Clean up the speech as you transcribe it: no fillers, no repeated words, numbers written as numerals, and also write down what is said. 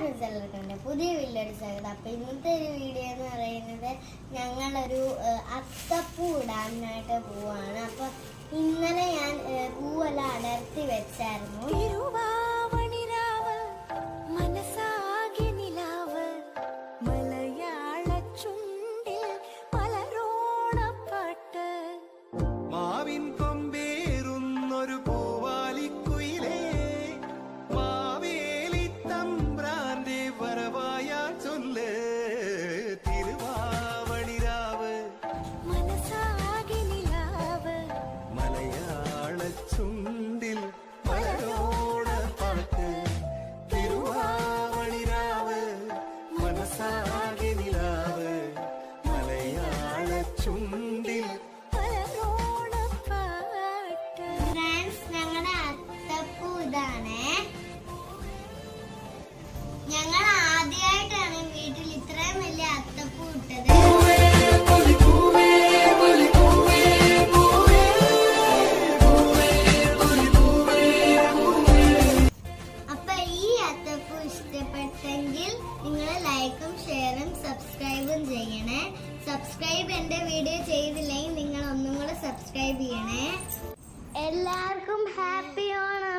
എല്ലാവർക്കും പുതിയ വീഡിയോയുടെ സ്വാഗതം. അപ്പൊ ഇന്നത്തെ ഒരു വീഡിയോ എന്ന് പറയുന്നത് ഞങ്ങളൊരു അത്തപ്പൂ ഇടാനായിട്ട് പോവാണ്. അപ്പൊ ഇന്നലെ ഞാൻ പൂവെല്ലാം അടർത്തി വെച്ചായിരുന്നു. ഞങ്ങൾ ആദ്യമായിട്ടാണ് വീട്ടിൽ ഇത്രയും വലിയ അത്തപ്പൂ ഇട്ടത്. അപ്പൊ ഈ അത്തപ്പൂ ഇഷ്ടപ്പെട്ടെങ്കിൽ നിങ്ങൾ ലൈക്കും ഷെയറും സബ്സ്ക്രൈബും ചെയ്യണേ. സബ്സ്ക്രൈബ് എന്റെ വീഡിയോ ചെയ്തില്ലെങ്കിൽ നിങ്ങൾ ഒന്നും കൂടെ സബ്സ്ക്രൈബ് ചെയ്യണേ. എല്ലാവർക്കും ഹാപ്പി ഓണം.